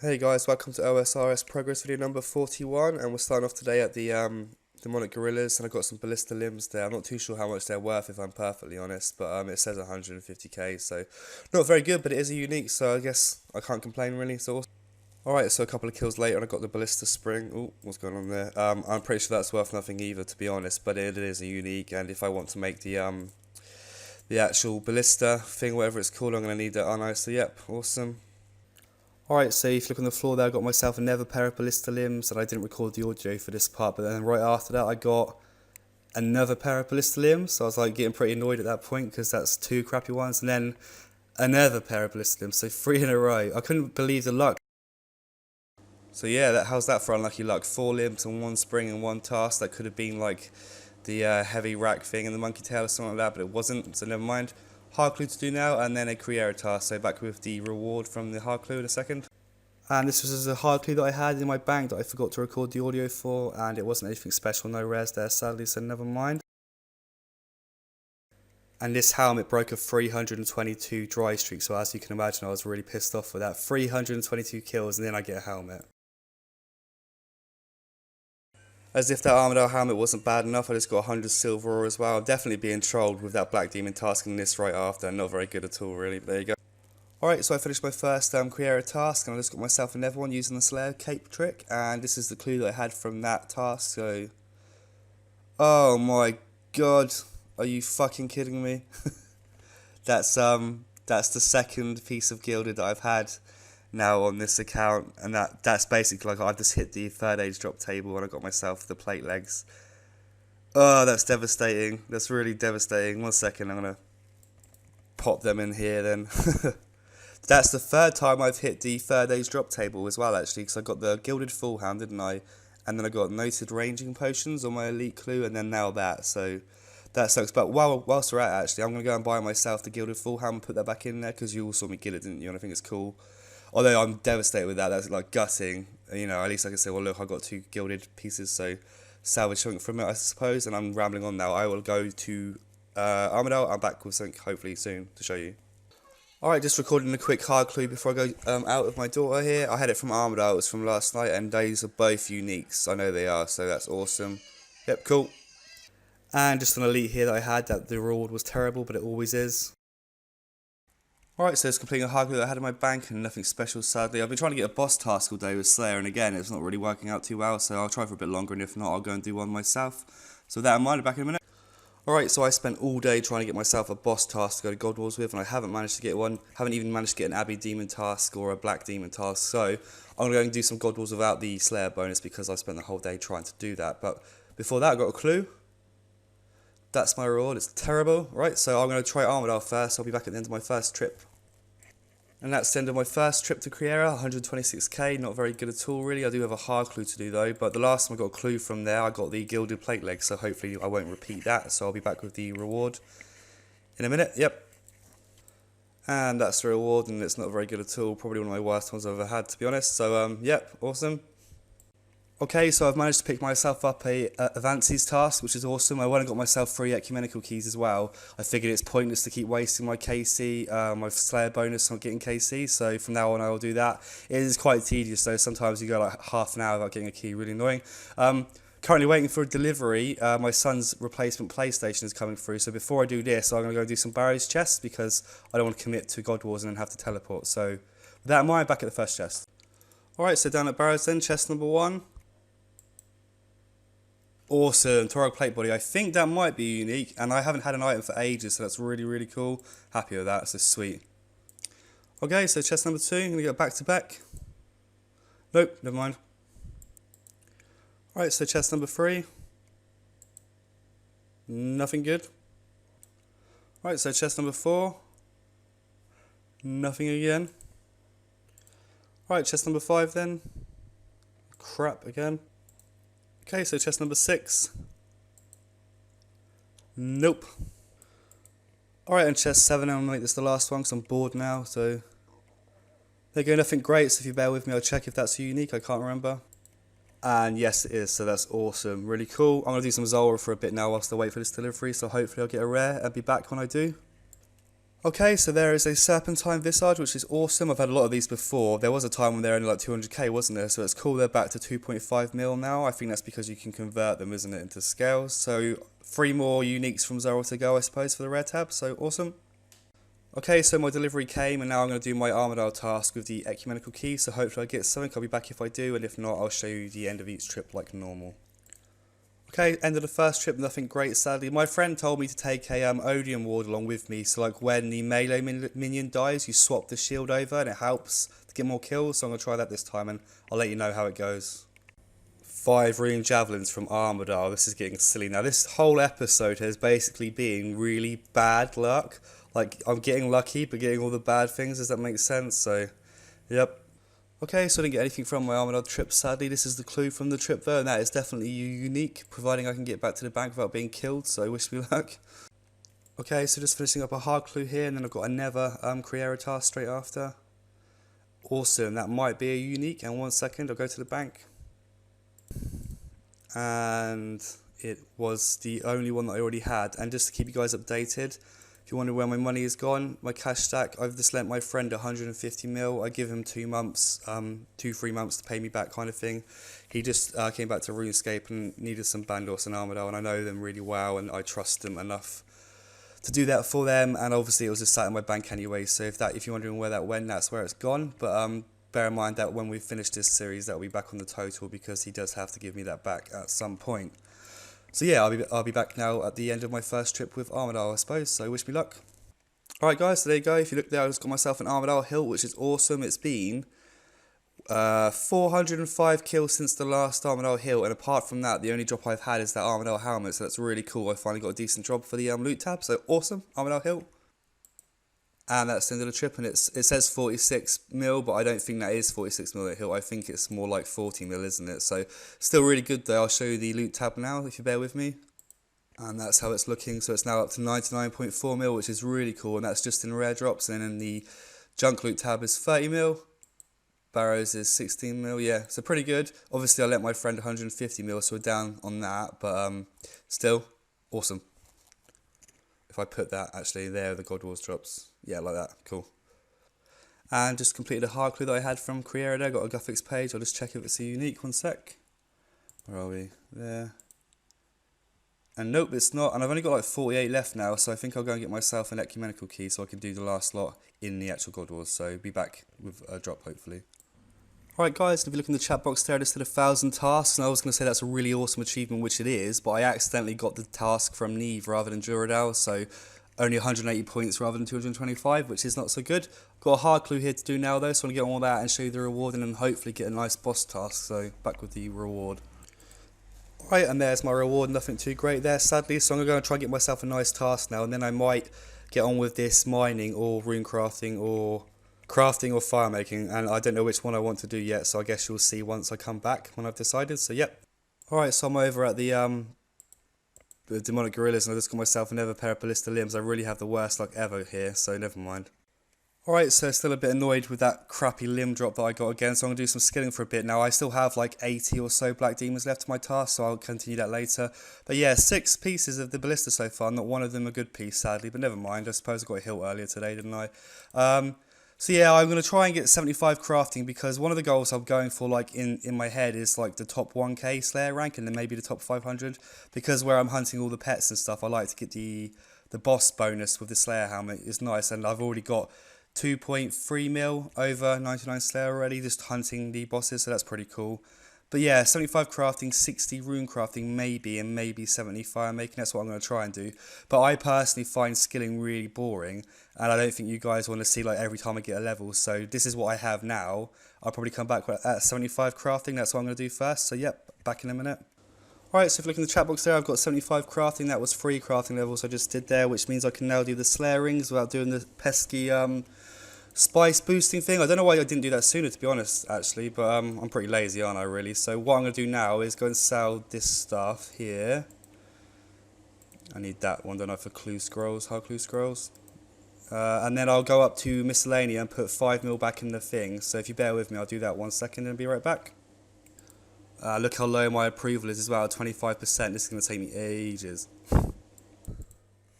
Hey guys, welcome to Osrs progress video number 41, and we're starting off today at the demonic gorillas, and I've got some ballista limbs there. I'm not too sure how much they're worth if I'm perfectly honest, but it says 150k, so not very good, but it is a unique, so I guess I can't complain really. So alright, so a couple of kills later and I got the ballista spring. Oh, what's going on there? I'm pretty sure that's worth nothing either, to be honest, but it is a unique, and if I want to make the actual ballista thing, whatever it's called, I'm going to need that, aren't I? So yep, awesome. Alright, so if you look on the floor there, I got myself another pair of ballista limbs, and I didn't record the audio for this part, but then right after that I got another pair of ballista limbs, so I was like getting pretty annoyed at that point because that's two crappy ones, and then another pair of ballista limbs, so 3 in a row. I couldn't believe the luck. So yeah, how's that for unlucky luck? 4 limbs and 1 spring and 1 task. That could have been like the heavy rack thing and the monkey tail or something like that, but it wasn't, so never mind. Hard clue to do now, and then a creator task, so back with the reward from the hard clue in a second. And this was a hard clue that I had in my bank that I forgot to record the audio for, and it wasn't anything special, no rares there sadly, so never mind. And this helmet broke a 322 dry streak, so as you can imagine I was really pissed off with that. 322 kills and then I get a helmet. As if that Armadyl helmet wasn't bad enough, I just got 100 silver ore as well. I'm definitely being trolled with that black demon tasking this right after, not very good at all really, but there you go. Alright, so I finished my first creator task, and I just got myself another one using the Slayer cape trick, and this is the clue that I had from that task, so... Oh my god, are you fucking kidding me? That's the second piece of gilded that I've had now on this account, and that's basically like I just hit the third age drop table and I got myself the plate legs. Oh, that's devastating. That's really devastating. 1 second, I'm gonna pop them in here then. That's the third time I've hit the third age drop table as well, actually, because I got the gilded full hand, didn't I? And then I got noted ranging potions on my elite clue, and then now that, so that sucks. But whilst we're at it, actually, I'm going to go and buy myself the gilded full hand and put that back in there, because you all saw me get it, didn't you? And I think it's cool. Although I'm devastated with that, that's like gutting. You know, at least I can say, well, look, I got 2 gilded pieces, so salvage something from it, I suppose. And I'm rambling on now. I will go to Armadyl. I'm back with something hopefully soon to show you. Alright, just recording a quick hard clue before I go out with my daughter here. I had it from Armadyl, it was from last night, and these are both uniques. I know they are, so that's awesome. Yep, cool. And just an elite here that I had, that the reward was terrible, but it always is. Alright, so it's completing a hard clue that I had in my bank, and nothing special sadly. I've been trying to get a boss task all day with Slayer, and again, it's not really working out too well, so I'll try for a bit longer, and if not, I'll go and do one myself. So with that in mind, I'm back in a minute. Alright, so I spent all day trying to get myself a boss task to go to God Wars with, and I haven't managed to get one. Haven't even managed to get an Abbey Demon task or a Black Demon task, so I'm going to go and do some God Wars without the Slayer bonus because I spent the whole day trying to do that. But before that, I got a clue. That's my reward. It's terrible. Right, so I'm going to try Armadyl first. I'll be back at the end of my first trip. And that's the end of my first trip to Creera, 126k, not very good at all really. I do have a hard clue to do though, but the last time I got a clue from there, I got the gilded plate leg, so hopefully I won't repeat that, so I'll be back with the reward in a minute, yep. And that's the reward, and it's not very good at all, probably one of my worst ones I've ever had, to be honest, so yep, awesome. Okay, so I've managed to pick myself up a Advances task, which is awesome. I went and got myself 3 ecumenical keys as well. I figured it's pointless to keep wasting my KC, my Slayer bonus on getting KC, so from now on I will do that. It is quite tedious though, sometimes you go like half an hour without getting a key, really annoying. Currently waiting for a delivery. My son's replacement PlayStation is coming through, so before I do this, I'm going to go do some Barrows chests because I don't want to commit to God Wars and then have to teleport. So with that in mind, back at the first chest. Alright, so down at Barrows then, chest number 1. Awesome, Torog plate body. I think that might be unique, and I haven't had an item for ages, so that's really, really cool. Happy with that, so sweet. Okay, so chest number 2, I'm going to go back to back. Nope, never mind. Alright, so chest number 3. Nothing good. Alright, so chest number 4. Nothing again. Alright, chest number 5 then. Crap again. Okay, so chest number 6. Nope. Alright, and chest 7, I'm going to make this the last one because I'm bored now, so... There you go, nothing great, so if you bear with me, I'll check if that's unique, I can't remember. And yes, it is, so that's awesome, really cool. I'm going to do some Zora for a bit now whilst I wait for this delivery, so hopefully I'll get a rare and be back when I do. Okay, so there is a Serpentine Visage, which is awesome. I've had a lot of these before. There was a time when they were only like 200k, wasn't there? So it's cool they're back to 2.5 mil now. I think that's because you can convert them, isn't it, into scales. So 3 more uniques from Zora to go, I suppose, for the rare tab. So awesome. Okay, so my delivery came, and now I'm going to do my Armadyl task with the ecumenical key. So hopefully I get something. I'll be back if I do, and if not, I'll show you the end of each trip like normal. Okay, end of the first trip, nothing great sadly. My friend told me to take a Odium ward along with me, so like when the melee minion dies, you swap the shield over and it helps to get more kills, so I'm going to try that this time and I'll let you know how it goes. 5 rune javelins from Armadyl. This is getting silly now. This whole episode has basically been really bad luck. Like, I'm getting lucky, but getting all the bad things, does that make sense? So, yep. Okay, so I didn't get anything from my Armadyl trip, sadly. This is the clue from the trip though, and that is definitely unique, providing I can get back to the bank without being killed, so wish me luck. Okay, so just finishing up a hard clue here, and then I've got another Creera task straight after. Awesome, that might be a unique, and 1 second, I'll go to the bank. And it was the only one that I already had, and just to keep you guys updated, if you wonder where my money is gone, my cash stack, I've just lent my friend 150 mil. I give him 2 months, 2-3 months to pay me back kind of thing. He just came back to RuneScape and needed some Bandos and Armadyl, and I know them really well and I trust them enough to do that for them, and obviously it was just sat in my bank anyway, so if you're wondering where that went, that's where it's gone. But bear in mind that when we finish this series, that will be back on the total because he does have to give me that back at some point. So yeah, I'll be back now at the end of my first trip with Armadyl, I suppose, so wish me luck. Alright guys, so there you go. If you look there, I just got myself an Armadyl Hilt, which is awesome. It's been 405 kills since the last Armadyl Hilt, and apart from that, the only drop I've had is that Armadyl helmet, so that's really cool. I finally got a decent drop for the loot tab, so awesome, Armadyl Hilt. And that's the end of the trip, and it says 46 mil, but I don't think that is 46 mil at Hilt. I think it's more like 40 mil, isn't it? So still really good though. I'll show you the loot tab now, if you bear with me. And that's how it's looking. So it's now up to 99.4 mil, which is really cool, and that's just in rare drops. And then the junk loot tab is 30 mil. Barrows is 16 mil, yeah, so pretty good. Obviously I lent my friend 150 mil, so we're down on that, but still awesome. If I put that actually there, the God Wars drops. Yeah, like that. Cool. And just completed a hard clue that I had from Creera there. Got a Guthix page. I'll just check if it's a unique. 1 sec. Where are we? There. And nope, it's not. And I've only got like 48 left now, so I think I'll go and get myself an ecumenical key so I can do the last lot in the actual God Wars. So be back with a drop, hopefully. Alright guys, if you look in the chat box there, I just did 1,000 tasks, and I was going to say that's a really awesome achievement, which it is, but I accidentally got the task from Neve rather than Duradal, so only 180 points rather than 225, which is not so good. Got a hard clue here to do now though, so I'm going to get on all that and show you the reward, and then hopefully get a nice boss task, so back with the reward. Alright, and there's my reward, nothing too great there sadly, so I'm going to go and try and get myself a nice task now, and then I might get on with this mining or rune crafting or fire making, and I don't know which one I want to do yet, so I guess you'll see once I come back when I've decided, so yep. Alright, so I'm over at the demonic gorillas, and I just got myself another pair of ballista limbs. I really have the worst luck ever here, so never mind. Alright, so still a bit annoyed with that crappy limb drop that I got again, so I'm going to do some skilling for a bit. Now, I still have like 80 or so black demons left to my task, so I'll continue that later. But yeah, 6 pieces of the ballista so far, not one of them a good piece sadly, but never mind. I suppose I got a hilt earlier today, didn't I? So yeah, I'm going to try and get 75 crafting, because one of the goals I'm going for like in my head is like the top 1k Slayer rank, and then maybe the top 500, because where I'm hunting all the pets and stuff, I like to get the boss bonus with the Slayer helmet. It's nice, and I've already got 2.3 mil over 99 Slayer already, just hunting the bosses, so that's pretty cool. But yeah, 75 crafting, 60 rune crafting maybe, and maybe 70 fire making. That's what I'm going to try and do. But I personally find skilling really boring, and I don't think you guys want to see like every time I get a level. So this is what I have now. I'll probably come back at 75 crafting. That's what I'm going to do first. So yep, back in a minute. Alright, so if you look in the chat box there, I've got 75 crafting. That was 3 crafting levels I just did there, which means I can now do the Slayer rings without doing the pesky spice boosting thing. I don't know why I didn't do that sooner, to be honest, actually, but I'm pretty lazy, aren't I, really? So what I'm going to do now is go and sell this stuff here. I need that one, don't I, for clue scrolls, hard clue scrolls. And then I'll go up to Miscellania and put 5 mil back in the thing. So if you bear with me, I'll do that 1 second and be right back. Look how low my approval is as well, 25%. This is going to take me ages.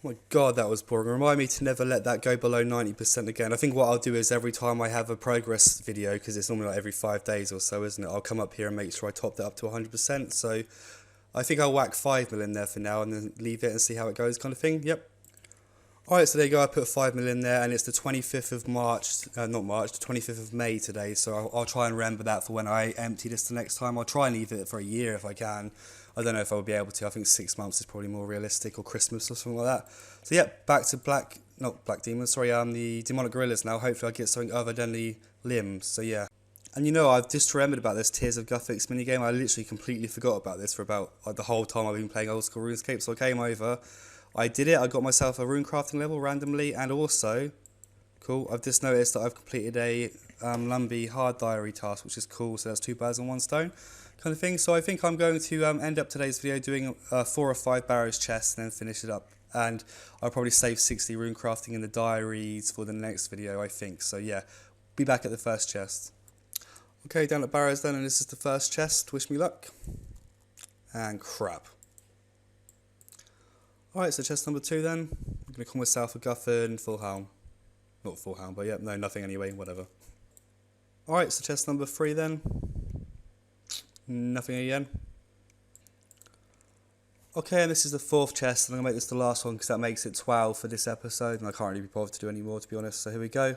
Oh my god, that was boring. Remind me to never let that go below 90% again. I think what I'll do is every time I have a progress video, because it's normally like every 5 days or so, isn't it? I'll come up here and make sure I top that up to 100%. So I think I'll whack 5 mil in there for now and then leave it and see how it goes kind of thing. Yep. Alright, so there you go, I put 5 mil in there and it's the 25th of March, not March, the 25th of May today, so I'll try and remember that for when I empty this the next time. I'll try and leave it for a year if I can. I don't know if I'll be able to, I think 6 months is probably more realistic, or Christmas or something like that. So yeah, back to not Black Demons, sorry, the Demonic Gorillas now. Hopefully I'll get something other than the limbs, so yeah. And you know, I've just remembered about this Tears of Guthix minigame. I literally completely forgot about this for about like, the whole time I've been playing old school RuneScape, so I came over. I did it, I got myself a rune crafting level randomly, and also, cool, I've just noticed that I've completed a Lumbee hard diary task, which is cool, so that's 2 birds and 1 stone kind of thing. So I think I'm going to end up today's video doing 4 or 5 Barrows chests and then finish it up. And I'll probably save 60 rune crafting in the diaries for the next video, I think. So yeah, be back at the first chest. Okay, down at Barrows then, and this is the first chest, wish me luck. And crap. Alright, so chest number 2 then. I'm going to call myself a Guffin, full helm. Not full helm, but yeah, no, nothing anyway, whatever. Alright, so chest number 3 then. Nothing again. Okay, and this is the 4th chest, and I'm going to make this the last one because that makes it 12 for this episode, and I can't really be bothered to do any more, to be honest, so here we go.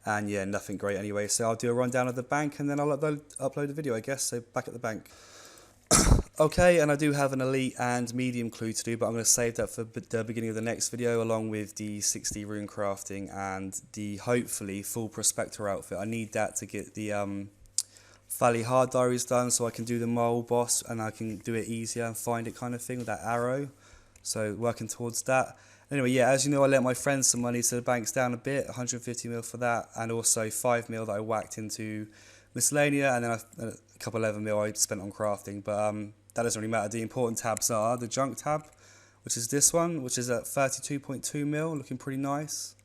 And yeah, nothing great anyway, so I'll do a rundown of the bank, and then I'll upload the video, I guess, so back at the bank. Okay, and I do have an elite and medium clue to do, but I'm going to save that for the beginning of the next video, along with the 60 rune crafting and the, hopefully, full prospector outfit. I need that to get the Valley hard diaries done, so I can do the mole boss, and I can do it easier and find it kind of thing with that arrow. So, working towards that. Anyway, yeah, as you know, I lent my friends some money, so the bank's down a bit, 150 mil for that, and also 5 mil that I whacked into Miscellania, and then a couple 11 mil I spent on crafting, but that doesn't really matter. The important tabs are the junk tab, which is this one, which is at 32.2 mil, looking pretty nice.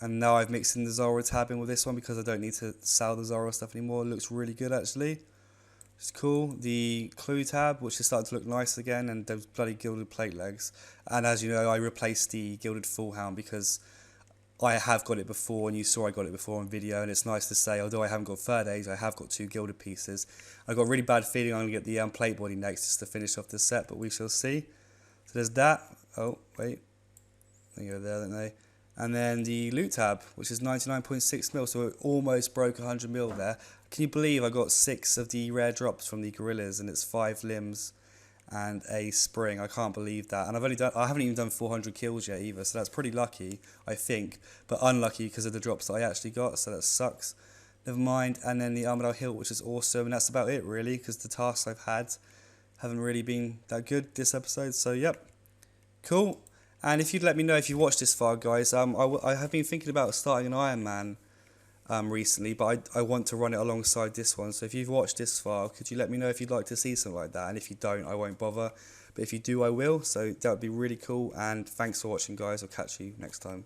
And now I've mixed in the Zora tab in with this one because I don't need to sell the Zora stuff anymore. It looks really good actually. It's cool. The clue tab, which is starting to look nice again, and those bloody gilded plate legs. And as you know, I replaced the gilded full hound because I have got it before, and you saw I got it before on video, and it's nice to say, although I haven't got third age, I have got 2 gilded pieces. I've got a really bad feeling I'm going to get the plate body next just to finish off the set, but we shall see. So there's that. Oh, wait. They go there, don't they? And then the loot tab, which is 99.6 mil, so it almost broke 100 mil there. Can you believe I got 6 of the rare drops from the gorillas, and it's 5 limbs and a spring? I can't believe that. And I haven't even done 400 kills yet either, so that's pretty lucky, I think, but unlucky because of the drops that I actually got, so that sucks. Never mind. And then the Armadyl Hilt, which is awesome, and that's about it really, because the tasks I've had haven't really been that good this episode. So yep, cool. And if you'd let me know if you watched this far, guys, I have been thinking about starting an Iron Man recently, but I want to run it alongside this one. So if you've watched this far, could you let me know if you'd like to see something like that? And if you don't, I won't bother. But if you do, I will. So that would be really cool. And thanks for watching, guys. I'll catch you next time.